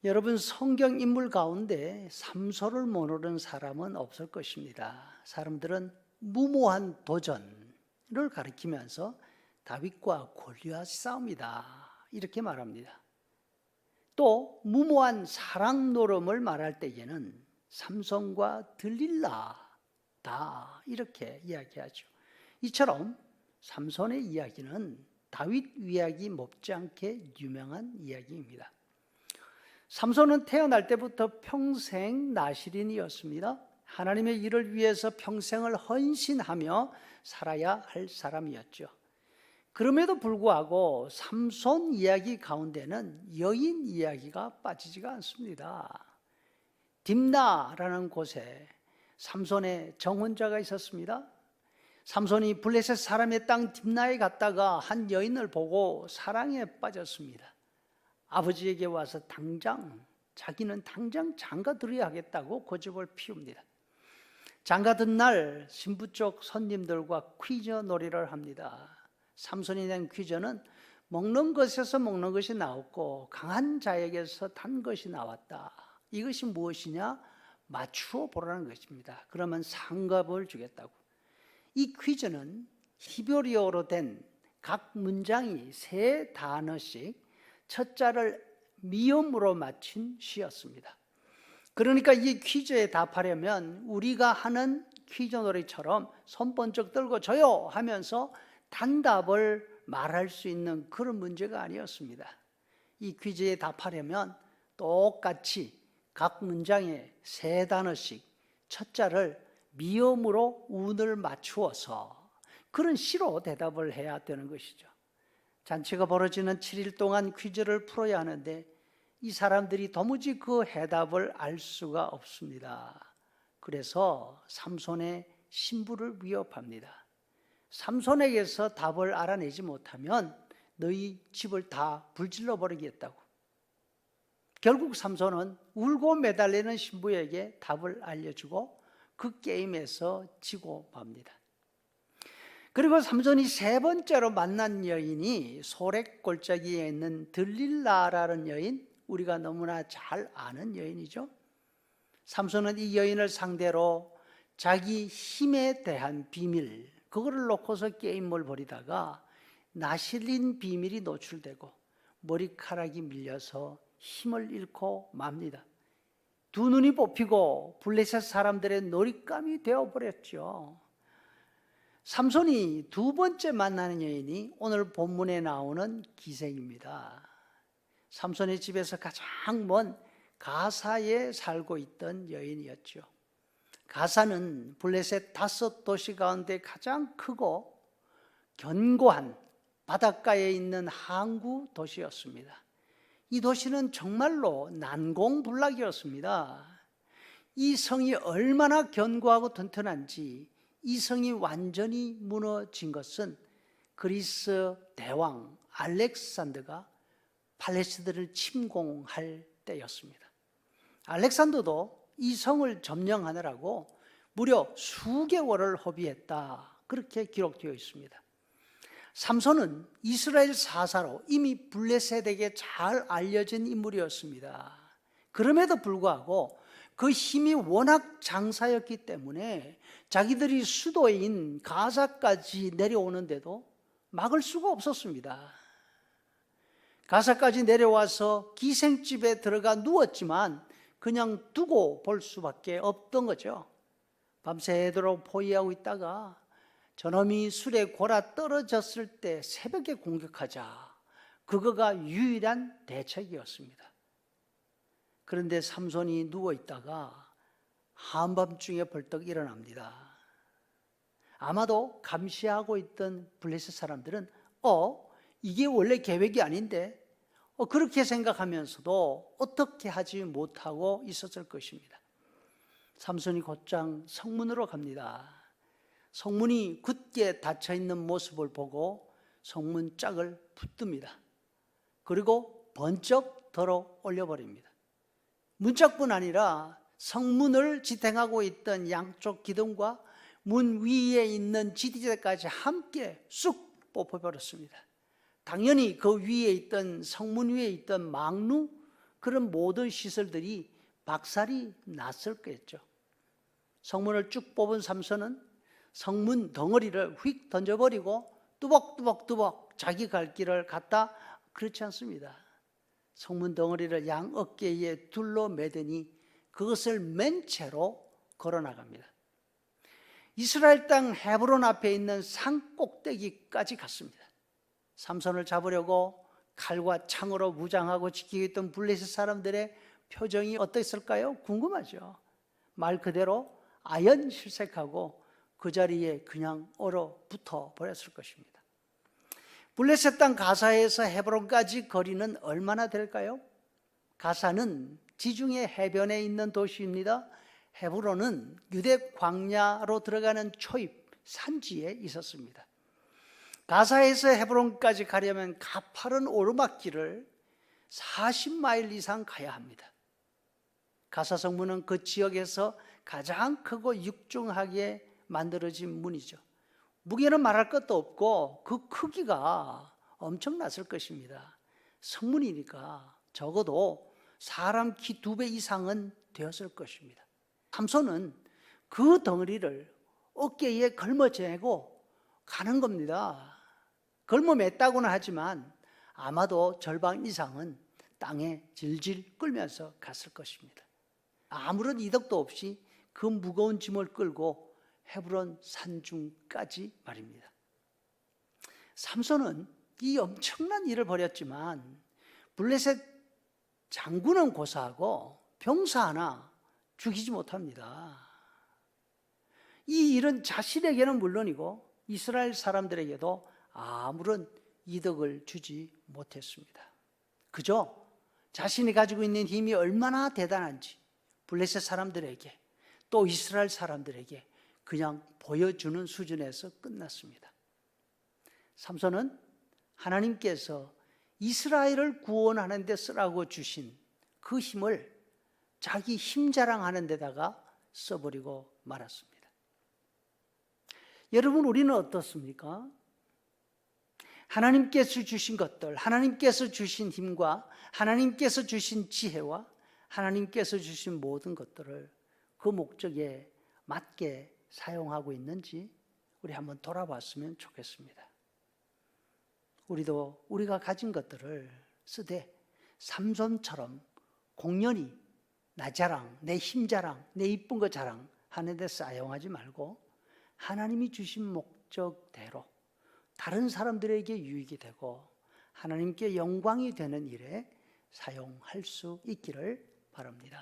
여러분, 성경 인물 가운데 삼손을 모르는 사람은 없을 것입니다. 사람들은 무모한 도전을 가리키면서 다윗과 골리앗 싸움이다 이렇게 말합니다. 또 무모한 사랑 노름을 말할 때에는 삼손과 들릴라다 이렇게 이야기하죠. 이처럼 삼손의 이야기는 다윗 이야기 못지않게 유명한 이야기입니다. 삼손은 태어날 때부터 평생 나실인이었습니다. 하나님의 일을 위해서 평생을 헌신하며 살아야 할 사람이었죠. 그럼에도 불구하고 삼손 이야기 가운데는 여인 이야기가 빠지지가 않습니다. 딥나라는 곳에 삼손의 정혼자가 있었습니다. 삼손이 블레셋 사람의 땅 딥나에 갔다가 한 여인을 보고 사랑에 빠졌습니다. 아버지에게 와서 자기는 당장 장가들어야 하겠다고 고집을 피웁니다. 장가든 날 신부 쪽 손님들과 퀴즈 놀이를 합니다. 삼손이 낸 퀴즈는 먹는 것에서 먹는 것이 나왔고 강한 자에게서 단 것이 나왔다. 이것이 무엇이냐? 맞추어 보라는 것입니다. 그러면 상금을 주겠다고. 이 퀴즈는 히브리어로 된 각 문장이 3단어씩 첫 자를 미음으로 맞춘 시였습니다. 그러니까 이 퀴즈에 답하려면 우리가 하는 퀴즈 놀이처럼 손 번쩍 들고 저요 하면서 단답을 말할 수 있는 그런 문제가 아니었습니다. 이 퀴즈에 답하려면 똑같이 각 문장에 3단어씩 첫 자를 미음으로 운을 맞추어서 그런 시로 대답을 해야 되는 것이죠. 잔치가 벌어지는 7일 동안 퀴즈를 풀어야 하는데 이 사람들이 도무지 그 해답을 알 수가 없습니다. 그래서 삼손의 신부를 위협합니다. 삼손에게서 답을 알아내지 못하면 너희 집을 다 불질러 버리겠다고. 결국 삼손은 울고 매달리는 신부에게 답을 알려주고 그 게임에서 지고 맙니다. 그리고 삼손이 3번째로 만난 여인이 소렉 골짜기에 있는 들릴라라는 여인, 우리가 너무나 잘 아는 여인이죠. 삼손은 이 여인을 상대로 자기 힘에 대한 비밀, 그거를 놓고서 게임을 벌이다가 나실린 비밀이 노출되고 머리카락이 밀려서 힘을 잃고 맙니다. 두 눈이 뽑히고 블레셋 사람들의 놀잇감이 되어버렸죠. 삼손이 2번째 만나는 여인이 오늘 본문에 나오는 기생입니다. 삼손의 집에서 가장 먼 가사에 살고 있던 여인이었죠. 가사는 블레셋 5도시 가운데 가장 크고 견고한 바닷가에 있는 항구 도시였습니다. 이 도시는 정말로 난공불락이었습니다. 이 성이 얼마나 견고하고 튼튼한지, 이 성이 완전히 무너진 것은 그리스 대왕 알렉산더가 팔레스틴을 침공할 때였습니다. 알렉산더도 이 성을 점령하느라고 무려 수개월을 허비했다, 그렇게 기록되어 있습니다. 삼손은 이스라엘 사사로 이미 블레셋에게 잘 알려진 인물이었습니다. 그럼에도 불구하고 그 힘이 워낙 장사였기 때문에 자기들이 수도인 가사까지 내려오는데도 막을 수가 없었습니다. 가사까지 내려와서 기생집에 들어가 누웠지만 그냥 두고 볼 수밖에 없던 거죠. 밤새도록 포위하고 있다가 저놈이 술에 골아 떨어졌을 때 새벽에 공격하자, 그거가 유일한 대책이었습니다. 그런데 삼손이 누워있다가 한밤중에 벌떡 일어납니다. 아마도 감시하고 있던 블레셋 사람들은 이게 원래 계획이 아닌데 그렇게 생각하면서도 어떻게 하지 못하고 있었을 것입니다. 삼손이 곧장 성문으로 갑니다. 성문이 굳게 닫혀있는 모습을 보고 성문 짝을 붙듭니다. 그리고 번쩍 들어 올려버립니다. 문짝뿐 아니라 성문을 지탱하고 있던 양쪽 기둥과 문 위에 있는 지지대까지 함께 쑥 뽑혀버렸습니다. 당연히 그 위에 있던, 성문 위에 있던 망루, 그런 모든 시설들이 박살이 났을 거였죠. 성문을 쭉 뽑은 삼손은 성문 덩어리를 휙 던져버리고 뚜벅뚜벅뚜벅 자기 갈 길을 갔다. 그렇지 않습니다. 성문 덩어리를 양 어깨에 둘러 매더니 그것을 맨 채로 걸어나갑니다. 이스라엘 땅 헤브론 앞에 있는 산 꼭대기까지 갔습니다. 삼손을 잡으려고 칼과 창으로 무장하고 지키고 있던 블레셋 사람들의 표정이 어땠을까요? 궁금하죠. 말 그대로 아연실색하고 그 자리에 그냥 얼어붙어 버렸을 것입니다. 블레셋 땅 가사에서 헤브론까지 거리는 얼마나 될까요? 가사는 지중해 해변에 있는 도시입니다. 헤브론은 유대 광야로 들어가는 초입 산지에 있었습니다. 가사에서 헤브론까지 가려면 가파른 오르막길을 40마일 이상 가야 합니다. 가사 성문은 그 지역에서 가장 크고 육중하게 만들어진 문이죠. 무게는 말할 것도 없고 그 크기가 엄청났을 것입니다. 성문이니까 적어도 사람 키 2배 이상은 되었을 것입니다. 삼손은 그 덩어리를 어깨에 걸머쥐고 가는 겁니다. 걸머맸다고는 하지만 아마도 절반 이상은 땅에 질질 끌면서 갔을 것입니다. 아무런 이덕도 없이 그 무거운 짐을 끌고 헤브론 산중까지 말입니다. 삼손은 이 엄청난 일을 벌였지만 블레셋 장군은 고사하고 병사 하나 죽이지 못합니다. 이 일은 자신에게는 물론이고 이스라엘 사람들에게도 아무런 이득을 주지 못했습니다. 그저 자신이 가지고 있는 힘이 얼마나 대단한지 블레셋 사람들에게 또 이스라엘 사람들에게 그냥 보여주는 수준에서 끝났습니다. 삼손은 하나님께서 이스라엘을 구원하는 데 쓰라고 주신 그 힘을 자기 힘 자랑하는 데다가 써버리고 말았습니다. 여러분, 우리는 어떻습니까? 하나님께서 주신 것들, 하나님께서 주신 힘과 하나님께서 주신 지혜와 하나님께서 주신 모든 것들을 그 목적에 맞게 사용하고 있는지 우리 한번 돌아봤으면 좋겠습니다. 우리도 우리가 가진 것들을 쓰되 삼손처럼 공연히 나 자랑, 내 힘 자랑, 내 이쁜 거 자랑 하는 데 사용하지 말고 하나님이 주신 목적대로 다른 사람들에게 유익이 되고 하나님께 영광이 되는 일에 사용할 수 있기를 바랍니다.